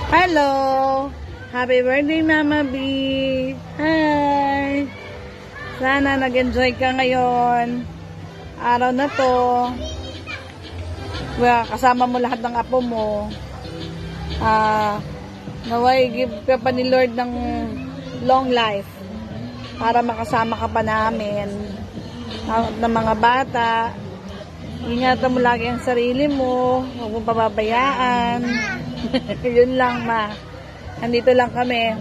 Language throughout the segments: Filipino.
Hello! Happy birthday, Mama B! Hi! Sana nag-enjoy ka ngayon. Araw na to. Kasama mo lahat ng apo mo. Naway, give ka pa ni Lord ng long life para makasama ka pa namin ng mga bata. Ingatan mo lagi ang sarili mo, huwag mong pababayaan. Yun lang, ma. Nandito lang kami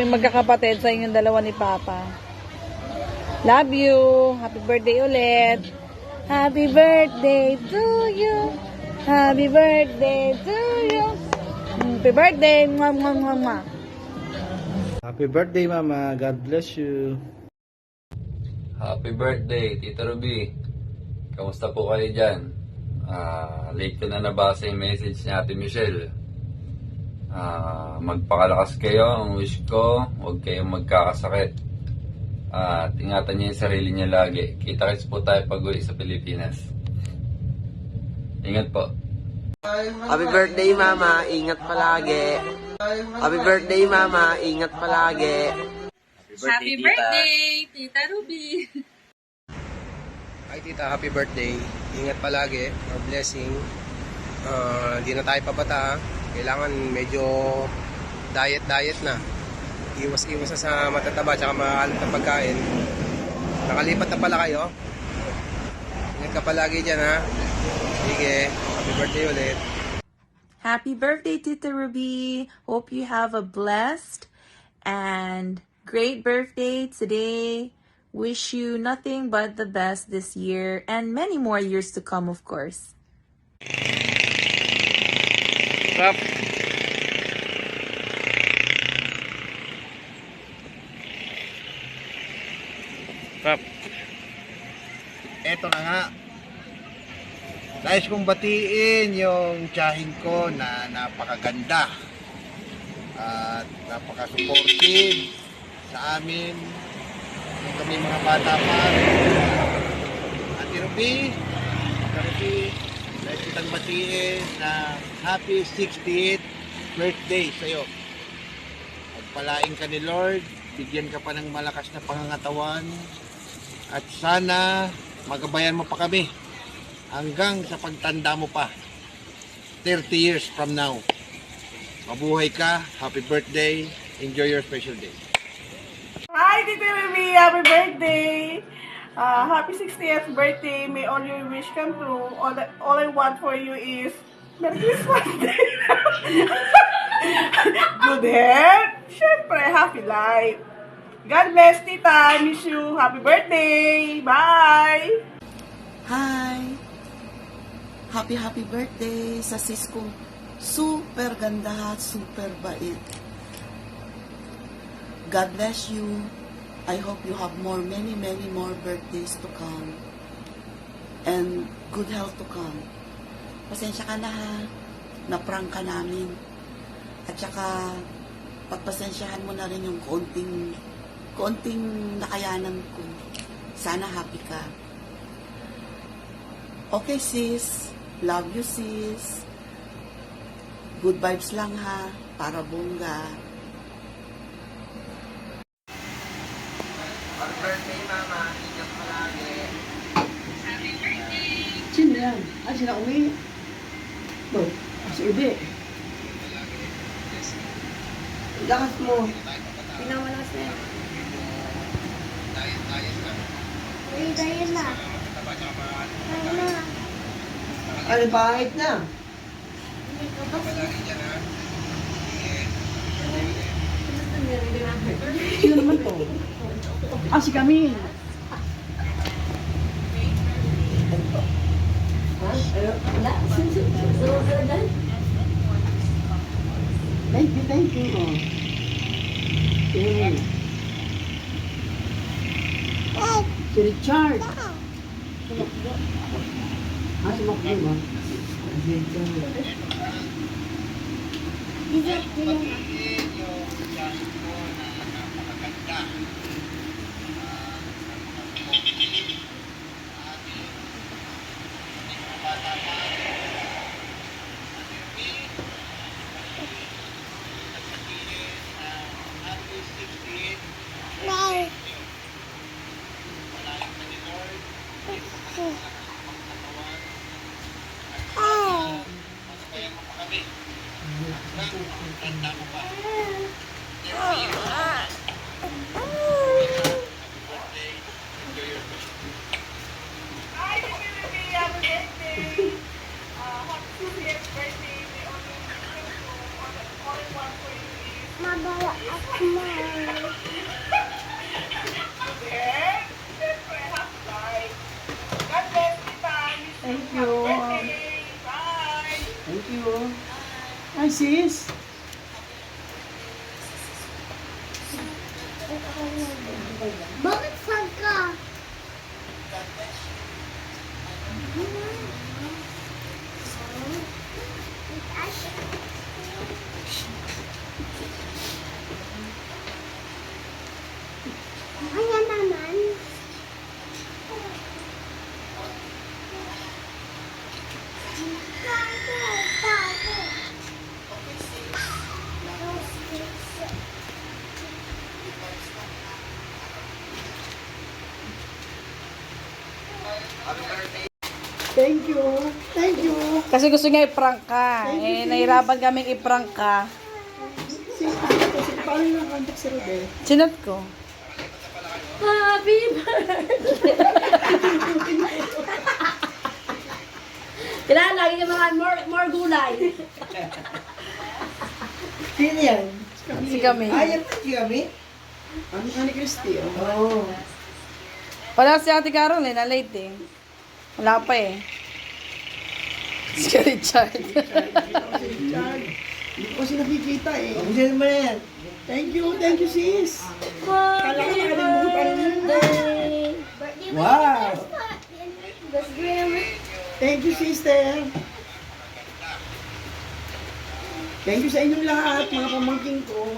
magkakapatid sa inyong dalawa ni Papa. Love you. Happy birthday ulit. Happy birthday to you. Happy birthday to you. Happy birthday. Mwah, mwah, mwah, mwah. Happy birthday, Mama. God bless you. Happy birthday, Tita Ruby. Kamusta po kayo dyan? Late ko na nabasa yung message ni Ate Michelle. Magpakalakas kayo. Ang wish ko, huwag kayong magkakasakit. At ingatan niyo yung sarili niyo lagi. Kita-kits po tayo pag-uwi sa Pilipinas. Ingat po. Happy birthday, Mama. Ingat palagi. Happy birthday, Mama. Ingat palagi. Happy birthday, Tita Ruby. Hi Tita, happy birthday. Ingat palagi. More blessing. Di na tayo pabata. Kailangan medyo diet na. Iwas na sa matataba at maalat na pagkain. Nakalipat na pala kayo. Ingat ka palagi dyan, ha. Sige, happy birthday ulit. Happy birthday, Tita Ruby. Hope you have a blessed and great birthday today. Wish you nothing but the best this year and many more years to come, of course. Rap. Rap. Eto na nga. Nais kong batiin yung tiyahin ko na napakaganda at napaka-supportive sa amin nung kami mga bata pa. Ate Ruby, nais kitang batiin na happy 60th birthday sa'yo. Pagpalain ka ni Lord, bigyan ka pa ng malakas na pangangatawan at sana magabayan mo pa kami hanggang sa pagtanda mo pa 30 years from now. Mabuhay ka, happy birthday, enjoy your special day. Hi, Tita Ruby! Happy birthday! Happy 60th birthday! May all your wish come true. All I want for you is Merry Christmas Day! Good health! Siyempre, happy life! God bless, Tita! Miss you! Happy birthday! Bye! Hi! Happy birthday sa sis kong super ganda at super bait. God bless you. I hope you have many more birthdays to come. And good health to come. Pasensya ka na ha. Na-prank ka namin. At saka, pagpasensyahan mo na rin yung konting nakayanan ko. Sana happy ka. Okay sis. Love you sis. Good vibes lang ha. Para bongga. Happy birthday, Mama. Ingat palagi. Sino yan? Sila Umi? Si Ube. Lakas mo. Pinamalakas na yan. Uy, dahil na. Dahil na. Ano, bahit na? Hindi ko ba? Sino naman to? Si Camille. Wala. Thank you. Si Richard. Sumakbo ba? Tanda mo pa. Hi, Tita Ruby. Happy birthday. Happy 60th birthday. May only wish come true. All I want for you is Mabawa ako na. Then, siyempre, happy life. God bless, Tita. Thank you. Happy birthday. Bye. Thank you. Ay, sis. Bakit saan ka? Ayan naman. Thank you. Thank you. Kasi gusto niya i-prank ka. Nahirapan kaming i-prank ka. Paano yung contact si Rodel? Sinot ko. Happy birthday! Kailangan lagi ka mga more gulay. Sino yan? Si kami. Yan pa si kami? Ani Christy. Oo. Wala si Ate Carol eh, na late eh. Wala pa eh. Si Richard. Hindi ko kasi nakikita eh. Hindi naman yan. Thank you sis. Kala ko nakalimutan Birthday! Wow. Birthday! Thank you, sister. Thank you sa inyong lahat, mga pamangking ko.